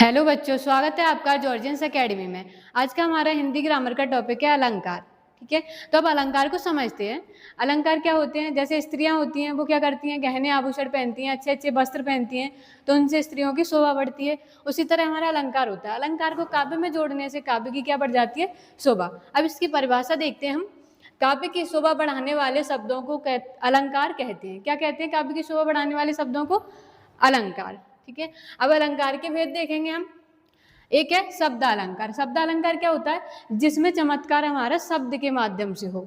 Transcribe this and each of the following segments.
Hello बच्चों, स्वागत है आपका जॉर्जियंस एकेडमी में। आज का हमारा हिंदी ग्रामर का टॉपिक है अलंकार। ठीक है, तो अब अलंकार को समझते हैं। अलंकार क्या होते हैं? जैसे स्त्रियां होती हैं वो क्या करती हैं, गहने आभूषण पहनती हैं, अच्छे अच्छे वस्त्र पहनती हैं, तो उनसे स्त्रियों की शोभा बढ़ती है। उसी तरह हमारा अलंकार होता है। अलंकार को काव्य में जोड़ने से काव्य की क्या बढ़ जाती है? शोभा। अब इसकी परिभाषा देखते हैं हम। काव्य की शोभा बढ़ाने वाले शब्दों को अलंकार कहते हैं। क्या कहते हैं? काव्य की शोभा बढ़ाने वाले शब्दों को अलंकार। ठीक है, अब अलंकार के भेद देखेंगे हम। एक है शब्द अलंकार। शब्द अलंकार क्या होता है? जिसमें चमत्कार हमारा शब्द के माध्यम से हो।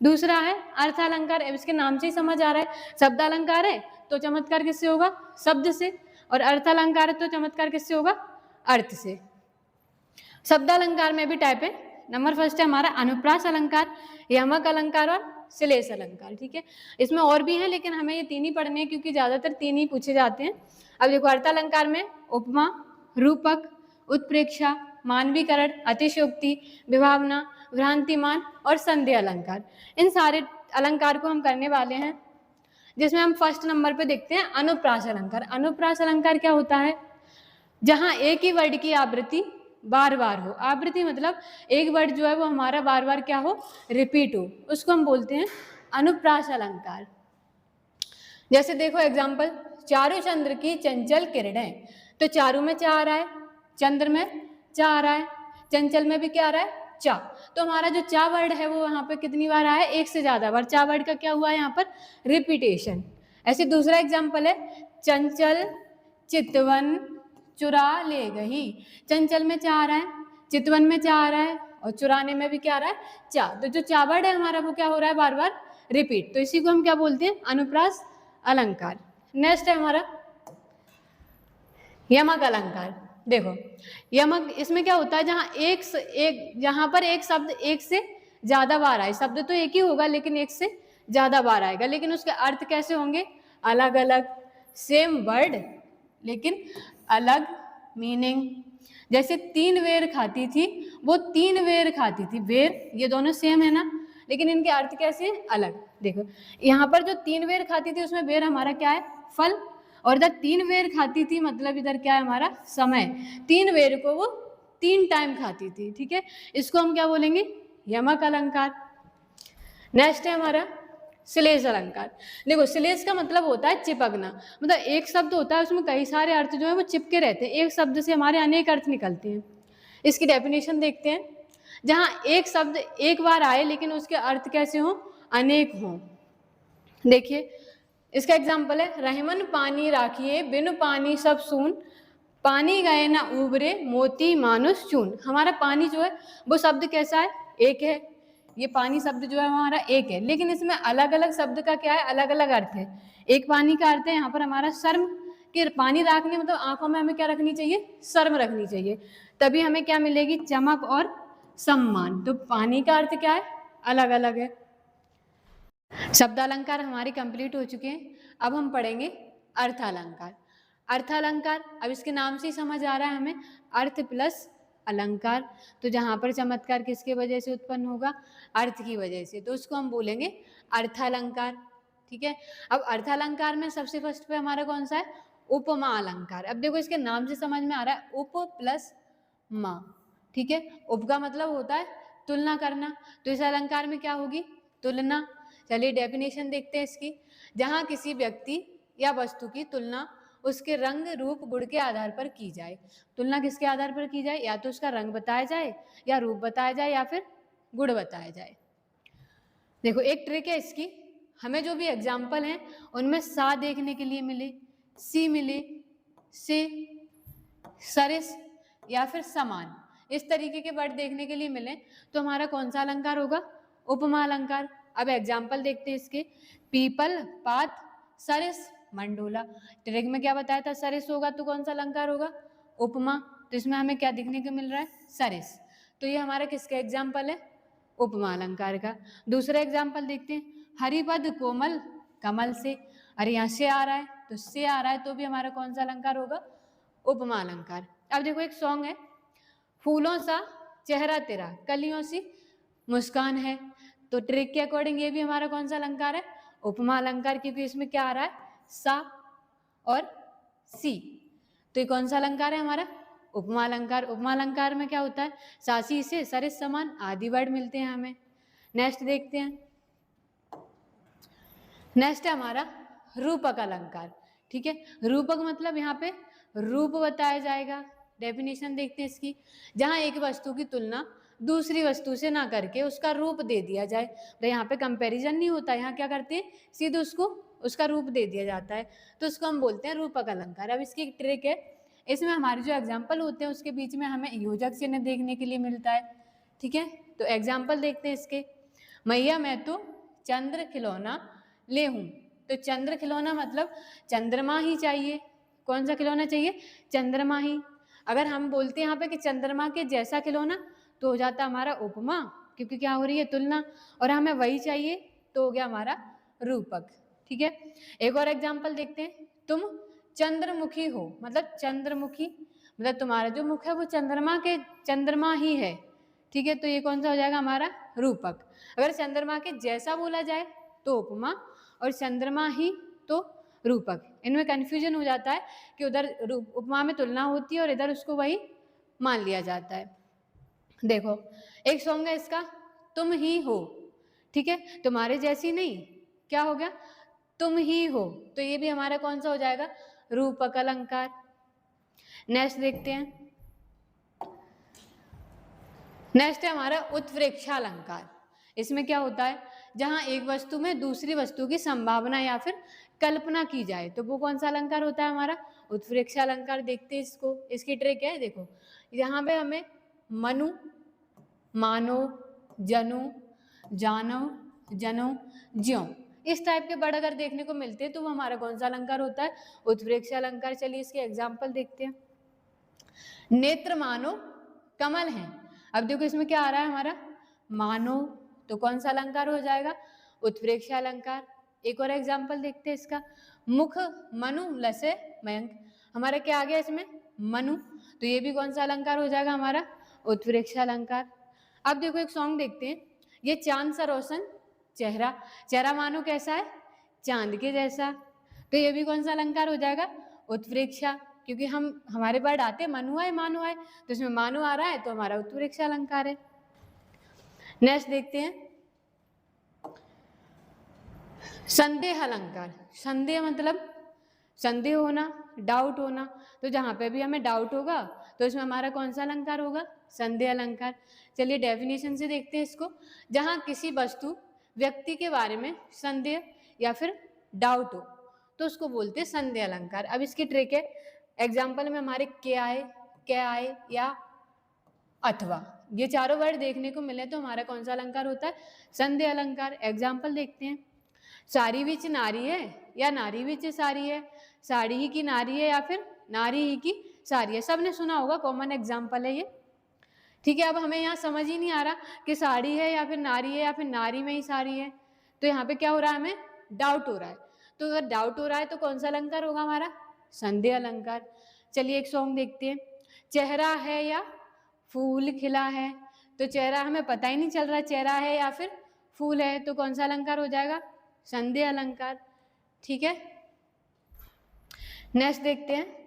दूसरा है अर्थ अलंकार। इसके नाम से ही समझ आ रहा है, शब्द अलंकार है तो चमत्कार किससे होगा? शब्द से। और अर्थ अलंकार है तो चमत्कार किससे होगा? अर्थ से। शब्द अलंकार में भी टाइप है। नंबर फर्स्ट है हमारा अनुप्रास अलंकार, यमक अलंकार और श्लेष अलंकार। ठीक है, इसमें और भी है लेकिन हमें ये तीन ही पढ़ने हैं क्योंकि ज्यादातर तीन ही पूछे जाते हैं। अब देखो, अर्थ अलंकार में उपमा, रूपक, उत्प्रेक्षा, मानवीकरण, अतिशयोक्ति, विभावना, भ्रांतिमान और संधि अलंकार। इन सारे अलंकार को हम करने वाले हैं, जिसमें हम फर्स्ट नंबर पे देखते हैं अनुप्रास अलंकार। अनुप्रास अलंकार क्या होता है? जहां एक ही वर्ड की आवृत्ति बार बार हो। आवृत्ति मतलब एक वर्ड जो है वो हमारा बार बार क्या हो? रिपीट हो, उसको हम बोलते हैं अनुप्रास अलंकार। जैसे देखो एग्जाम्पल, चारु चंद्र की चंचल किरणें, तो चारु में चा आ रहा है, चंद्र में चा आ रहा है, चंचल में भी क्या आ रहा है? चा। तो हमारा जो चा वर्ड है वो यहाँ पे कितनी बार आया है? एक से ज्यादा बार। चा वर्ड का क्या हुआ है यहाँ पर? रिपीटेशन। ऐसे दूसरा एग्जाम्पल है, चंचल चितवन चुरा ले गई। चंचल में चा आ रहा है, चितवन में चा आ रहा है और चुराने में भी क्या आ रहा है? चा। तो जो चा वर्ड है हमारा वो क्या हो रहा है? बार बार रिपीट। तो इसी को हम क्या बोलते हैं? अनुप्रास अलंकार। नेक्स्ट है हमारा यमक अलंकार। देखो यमक, इसमें क्या होता है? जहां पर एक शब्द एक से ज्यादा बार आए। शब्द तो एक ही होगा लेकिन एक से ज्यादा बार आएगा, लेकिन उसके अर्थ कैसे होंगे? अलग अलग। सेम वर्ड लेकिन अलग मीनिंग। जैसे तीन वेर खाती थी, वो तीन वेर खाती थी। वेर ये दोनों सेम है ना, लेकिन इनके अर्थ कैसे हैं? अलग। देखो यहाँ पर जो तीन वेर खाती थी उसमें वेर हमारा क्या है? फल। और इधर तीन वेर खाती थी मतलब इधर क्या है हमारा? समय। तीन वेर को वो तीन टाइम खाती थी। ठीक है, इसको हम क्या बोलेंगे? यमक अलंकार। नेक्स्ट है हमारा श्लेष अलंकार। देखो श्लेष का मतलब होता है चिपकना। मतलब एक शब्द होता है उसमें कई सारे अर्थ जो है वो चिपके रहते हैं। एक शब्द से हमारे अनेक अर्थ निकलते हैं। इसकी डेफिनेशन देखते हैं। जहां एक शब्द एक बार आए लेकिन उसके अर्थ कैसे हो? अनेक हो। देखिए इसका एग्जाम्पल है, रहमन पानी राखिए बिन पानी सब सून, पानी गए ना उबरे मोती मानुष चून। हमारा पानी जो है वो शब्द कैसा है? एक है। ये पानी शब्द जो है हमारा एक है, लेकिन इसमें अलग अलग शब्द का क्या है? अलग अलग अर्थ है। एक पानी का अर्थ है यहाँ पर हमारा शर्म, कि पानी रखने मतलब आंखों में हमें क्या रखनी चाहिए? शर्म रखनी चाहिए, तभी हमें क्या मिलेगी? चमक और सम्मान। तो पानी का अर्थ क्या है? अलग अलग है। शब्द अलंकार हमारे कंप्लीट हो चुके हैं। अब हम पढ़ेंगे अर्थ अलंकार। अर्थ अलंकार, अब इसके नाम से ही समझ आ रहा है हमें, अर्थ प्लस अलंकार। तो जहां पर चमत्कार किसके वजह से उत्पन्न होगा? अर्थ की वजह से, तो उसको हम बोलेंगे अर्थ अलंकार। ठीक है, अब अर्थ अलंकार में सबसे फर्स्ट पे हमारा कौन सा है? उपमा अलंकार। अब देखो इसके नाम से समझ में आ रहा है, उप प्लस मा। ठीक है, उप का मतलब होता है तुलना करना, तो इस अलंकार में क्या होगी? तुलना। चलिए डेफिनेशन देखते हैं इसकी। जहां किसी व्यक्ति या वस्तु की तुलना उसके रंग रूप गुण के आधार पर की जाए। तुलना किसके आधार पर की जाए? या तो उसका रंग बताया जाए, या रूप बताया जाए, या फिर गुण बताया जाए। देखो एक ट्रिक है इसकी, हमें जो भी एग्जाम्पल हैं उनमें सा देखने के लिए मिले, सी मिले, से, सरिस या फिर समान, इस तरीके के वर्ड देखने के लिए मिले तो हमारा कौन सा अलंकार होगा? उपमा अलंकार। अब एग्जाम्पल देखते हैं इसके, पीपल, पात, सरिस, मंडोला। ट्रिक में क्या बताया था? सरिस होगा तो कौन सा अलंकार होगा? उपमा। तो इसमें हमें क्या देखने को मिल रहा है? सरिस। तो ये हमारा किसका एग्जाम्पल है? उपमा अलंकार का। दूसरा एग्जाम्पल देखते हैं, हरिपद कोमल कमल से। अरे यहाँ से आ रहा है तो से आ रहा है तो भी हमारा कौन सा अलंकार होगा? उपमा अलंकार। अब देखो एक सॉन्ग है, फूलों सा चेहरा तेरा कलियों सी मुस्कान है। तो ट्रिक के अकॉर्डिंग ये भी हमारा कौन सा अलंकार है? उपमा अलंकार, क्योंकि इसमें क्या आ रहा है? सा और सी। तो ये कौन सा अलंकार है हमारा? उपमा अलंकार। उपमा अलंकार में क्या होता है, सासी से सरिस समान आदि वर्ड मिलते हैं हमें। नेक्स्ट देखते हैं, नेक्स्ट है हमारा रूपक अलंकार। ठीक है, रूपक मतलब यहाँ पे रूप बताया जाएगा। डेफिनेशन देखते हैं इसकी, जहां एक वस्तु की तुलना दूसरी वस्तु से ना करके उसका रूप दे दिया जाए। तो यहाँ पे कंपैरिजन नहीं होता, यहाँ क्या करते हैं, सीधे उसको उसका रूप दे दिया जाता है, तो उसको हम बोलते हैं रूपक अलंकार। अब इसकी एक ट्रिक है, इसमें हमारे जो एग्जाम्पल होते हैं उसके बीच में हमें योजक चिन्ह देखने के लिए मिलता है। ठीक है, तो एग्जाम्पल देखते हैं इसके। मैया मैं तो चंद्र खिलौना ले हूँ, तो चंद्र खिलौना मतलब चंद्रमा ही चाहिए। कौन सा खिलौना चाहिए, चंद्रमा ही। अगर हम बोलते हैं यहाँ पे कि चंद्रमा के जैसा खिलौना, तो हो जाता हमारा उपमा, क्योंकि क्या हो रही है, तुलना, और हमें वही चाहिए तो हो गया हमारा रूपक। ठीक है, एक और एग्जाम्पल देखते हैं। तुम चंद्रमुखी हो, मतलब चंद्रमुखी मतलब तुम्हारा जो मुख है वो चंद्रमा ही है। ठीक है, तो ये कौन सा हो जाएगा हमारा रूपक। अगर चंद्रमा के जैसा बोला जाए तो उपमा, और चंद्रमा ही तो रूपक। इनमें कंफ्यूजन हो जाता है कि उधर उपमा में तुलना होती है और इधर उसको वही मान लिया जाता है। देखो एक सॉन्ग है इसका, तुम ही हो। ठीक है, तुम्हारे जैसी नहीं, क्या हो गया, तुम ही हो, तो ये भी हमारा कौन सा हो जाएगा, रूपक अलंकार। नेक्स्ट देखते हैं, नेक्स्ट है हमारा उत्प्रेक्षा अलंकार। इसमें क्या होता है, जहां एक वस्तु में दूसरी वस्तु की संभावना या फिर कल्पना की जाए, तो वो कौन सा अलंकार होता है हमारा, उत्प्रेक्षा अलंकार। देखते हैं इसको, इसकी ट्रिक है, देखो यहाँ पे हमें मनु, मानो, जनु, जानो, जनो, ज्यों, इस टाइप के वर्ड अगर देखने को मिलते हैं तो वो हमारा कौन सा अलंकार होता है, उत्प्रेक्षा अलंकार। चलिए इसके एग्जाम्पल देखते हैं। नेत्र मानो कमल हैं, अब देखो इसमें क्या आ रहा है हमारा, मानो, तो कौन सा अलंकार हो जाएगा, उत्प्रेक्षा अलंकार। एक और एग्जाम्पल देखते हैं इसका, मुख मनु लसे मयंक, हमारा क्या आ गया इसमें, मनु, तो ये भी कौन सा अलंकार हो जाएगा हमारा, उत्प्रेक्षा अलंकार। अब देखो एक सॉन्ग देखते हैं, ये चांद सा रोशन चेहरा, चेहरा मानो कैसा है, चांद के जैसा, तो ये भी कौन सा अलंकार हो जाएगा, उत्प्रेक्षा, क्योंकि हमारे वर्ड आते हैं मनु आए मानो आए, तो इसमें मानो आ रहा है तो हमारा उत्प्रेक्षा अलंकार है। नेक्स्ट देखते हैं संदेह अलंकार। संदेह मतलब संदेह होना, डाउट होना, तो जहां पे भी हमें डाउट होगा तो इसमें हमारा कौन सा अलंकार होगा, संदेह अलंकार। चलिए डेफिनेशन से देखते हैं इसको, जहां किसी वस्तु व्यक्ति के बारे में संदेह या फिर डाउट हो तो उसको बोलते हैं संदेह अलंकार। अब इसकी ट्रिक है, एग्जाम्पल में हमारे क्या आए या अथवा, ये चारों वर्ड देखने को मिले तो हमारा कौन सा अलंकार होता है, संदेह अलंकार। एग्जाम्पल देखते हैं, साड़ी विच नारी है या नारी विच साड़ी है, साड़ी ही की नारी है या फिर नारी ही की साड़ी है, सबने सुना होगा, कॉमन एग्जाम्पल है ये। ठीक है, अब हमें यहाँ समझ ही नहीं आ रहा कि साड़ी है या फिर नारी है या फिर नारी में ही साड़ी है, तो यहाँ पे क्या हो रहा है, हमें डाउट हो रहा है, तो अगर डाउट हो रहा है तो कौन सा अलंकार होगा हमारा, संदेह अलंकार। चलिए एक सॉन्ग देखते हैं, चेहरा है या फूल खिला है, तो चेहरा हमें पता ही नहीं चल रहा चेहरा है या फिर फूल है, तो कौन सा अलंकार हो जाएगा, संदेह अलंकार। ठीक है, नेक्स्ट देखते हैं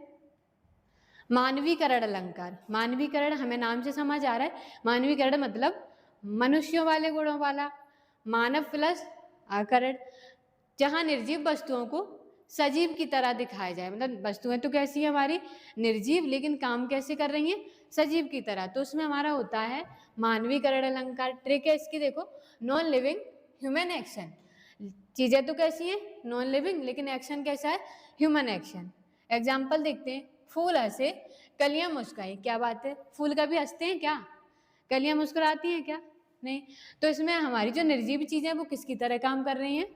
मानवीकरण अलंकार। मानवीकरण हमें नाम से समझ आ रहा है, मानवीकरण मतलब मनुष्यों वाले गुणों वाला, मानव प्लस आकरण, जहां निर्जीव वस्तुओं को सजीव की तरह दिखाया जाए, मतलब वस्तुएं तो कैसी है हमारी निर्जीव, लेकिन काम कैसे कर रही हैं, सजीव की तरह, तो उसमें हमारा होता है मानवीकरण अलंकार। ट्रिक है इसकी, देखो नॉन लिविंग ह्यूमन एक्शन, चीजें तो कैसी हैं नॉन लिविंग, लेकिन एक्शन कैसा है, ह्यूमन एक्शन। एग्जाम्पल देखते हैं, फूल हंसे कलियां मुस्काई, क्या बात है, फूल कभी हंसते हैं क्या, कलियां मुस्कुराती हैं क्या, नहीं, तो इसमें हमारी जो निर्जीव चीजें हैं वो किसकी तरह काम कर रही हैं,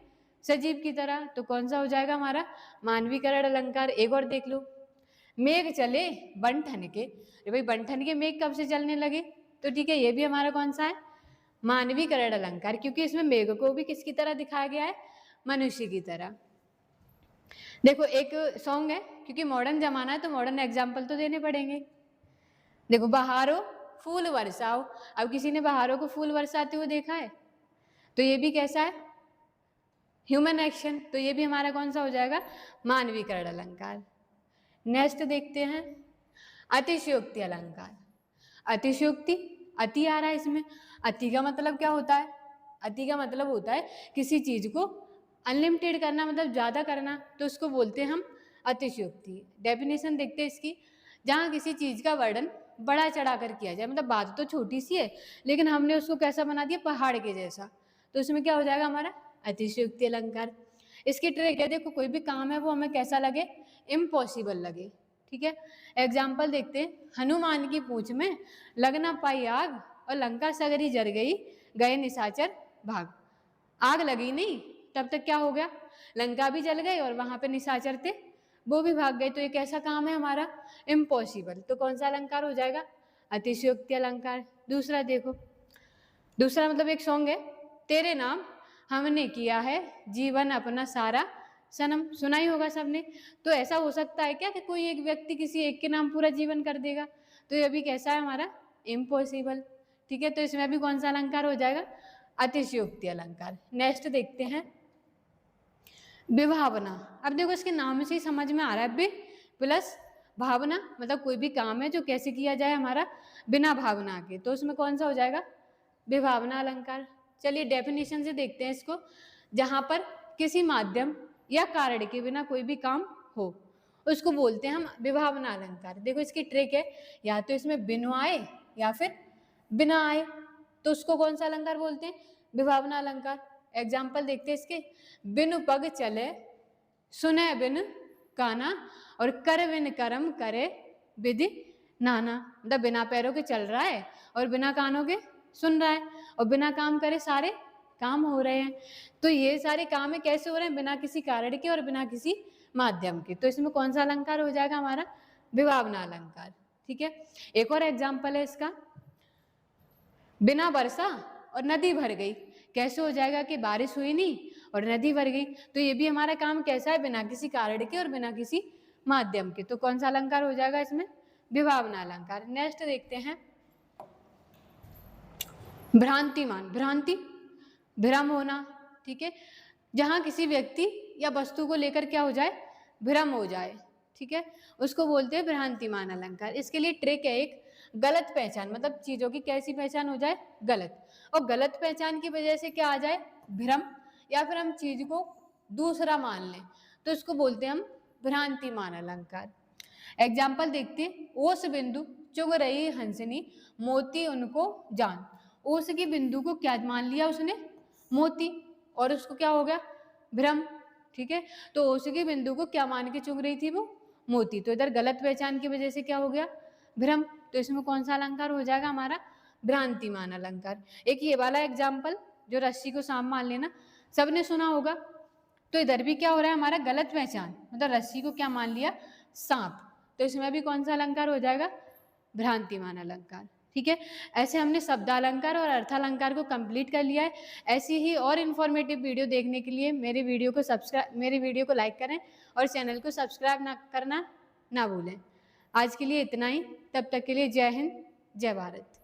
सजीव की तरह, तो कौन सा हो जाएगा हमारा मानवीकरण अलंकार। एक और देख लो, मेघ चले बन ठन के, अरे भाई बन ठन के मेघ कब से चलने लगे, तो ठीक है, ये भी हमारा कौन सा है, मानवीकरण अलंकार, क्योंकि इसमें मेघ को भी किसकी तरह दिखाया गया है, मनुष्य की तरह। देखो एक सॉन्ग है, क्योंकि मॉडर्न जमाना है तो मॉडर्न एग्जाम्पल तो देने पड़ेंगे। देखो बहारो फूल बरसाओ, अब किसी ने बहारों को फूल बरसाते हुए देखा है, तो ये भी कैसा है, ह्यूमन एक्शन, तो ये भी हमारा कौन सा हो जाएगा, मानवीकरण अलंकार। नेक्स्ट देखते हैं अतिशयोक्ति अलंकार। अतिशयोक्ति, अति आ रहा है इसमें। अति का मतलब क्या होता है? अति का मतलब होता है किसी चीज को अनलिमिटेड करना, मतलब ज्यादा करना, तो उसको बोलते हैं हम अतिशयोक्ति। डेफिनेशन देखते हैं इसकी, जहाँ किसी चीज का वर्णन बड़ा चढ़ा कर किया जाए, मतलब बात तो छोटी सी है लेकिन हमने उसको कैसा बना दिया, पहाड़ के जैसा, तो उसमें क्या हो जाएगा हमारा अतिशयोक्ति अलंकार। इसकी ट्रिक है, देखो कोई भी काम है वो हमें कैसा लगे, इम्पॉसिबल लगे, ठीक है। एग्जाम्पल देखते हैं, हनुमान की पूंछ में लग ना पाई आग और लंका सगरी जर गई, गए निशाचर भाग। आग लगी नहीं तब तक क्या हो गया, लंका भी जल गई और वहां पे निशाचर थे वो भी भाग गए। तो ये कैसा काम है हमारा, इम्पॉसिबल। तो कौन सा अलंकार हो जाएगा, अतिशयोक्ति अलंकार। दूसरा देखो, दूसरा मतलब एक सॉन्ग है, तेरे नाम हमने किया है जीवन अपना सारा सनम, सुना ही होगा सबने। तो ऐसा हो सकता है क्या कि कोई एक व्यक्ति किसी एक के नाम पूरा जीवन कर देगा, तो ये भी कैसा है हमारा, इम्पॉसिबल, ठीक है। तो इसमें भी कौन सा अलंकार हो जाएगा, अतिशयोक्ति अलंकार। नेक्स्ट देखते हैं विभावना। अब देखो इसके नाम से ही समझ में आ रहा है, वि प्लस भावना, मतलब कोई भी काम है जो कैसे किया जाए हमारा बिना भावना के, तो उसमें कौन सा हो जाएगा, विभावना अलंकार। चलिए डेफिनेशन से देखते हैं इसको, जहां पर किसी माध्यम या कारण के बिना कोई भी काम हो उसको बोलते हैं हम विभावना अलंकार। देखो इसकी ट्रिक है, या तो इसमें बिनु आए या फिर बिना आए, तो उसको कौन सा अलंकार बोलते हैं, विभावना अलंकार। एग्जाम्पल देखते हैं इसके, बिनु पग चले सुने बिन काना और कर बिन कर्म करे विधि नाना, मतलब बिना पैरों के चल रहा है और बिना कानों के सुन रहा है और बिना काम करे सारे काम हो रहे हैं। तो ये सारे काम है कैसे हो रहे हैं, बिना किसी कारण के और बिना किसी माध्यम के। तो इसमें कौन सा अलंकार हो जाएगा हमारा, विभावना अलंकार, ठीक है। एक और एग्जाम्पल है इसका, बिना वर्षा और नदी भर गई, कैसे हो जाएगा कि बारिश हुई नहीं और नदी भर गई, तो ये भी हमारा काम कैसा है, बिना किसी कारण के और बिना किसी माध्यम के। तो कौन सा अलंकार हो जाएगा इसमें, विभावना अलंकार। नेक्स्ट देखते हैं भ्रांतिमान। भ्रांति, भ्रम होना, ठीक है, जहां किसी व्यक्ति या वस्तु को लेकर क्या हो जाए, भ्रम हो जाए, ठीक है, उसको बोलते हैं भ्रांतिमान अलंकार। इसके लिए ट्रिक है एक, गलत पहचान, मतलब चीजों की कैसी पहचान हो जाए, गलत, और गलत पहचान की वजह से क्या आ जाए, भ्रम, या फिर हम चीज को दूसरा मान लें, तो इसको बोलते हैं हम भ्रांतिमान अलंकार। एग्जाम्पल देखते हैं, ओस बिंदु चुग रही हंसनी मोती उनको जान। ओस की बिंदु को क्या मान लिया उसने, मोती, और उसको क्या हो गया, भ्रम, ठीक है। तो ओस की बिंदु को क्या मान के चुग रही थी वो, मोती, तो इधर गलत पहचान की वजह से क्या हो गया, भ्रम। तो इसमें कौन सा अलंकार हो जाएगा हमारा, भ्रांतिमान अलंकार। एक ये वाला एग्जाम्पल जो रस्सी को सांप मान लेना, सबने सुना होगा, तो इधर भी क्या हो रहा है हमारा, गलत पहचान, मतलब रस्सी को क्या मान लिया, सांप, तो इसमें भी कौन सा अलंकार हो जाएगा, भ्रांतिमान अलंकार, ठीक है। ऐसे हमने शब्दालंकार और अर्थालंकार को कंप्लीट कर लिया है। ऐसी ही और इन्फॉर्मेटिव वीडियो देखने के लिए मेरे वीडियो को लाइक करें और चैनल को सब्सक्राइब करना ना भूलें। आज के लिए इतना ही, तब तक के लिए जय हिंद, जय भारत।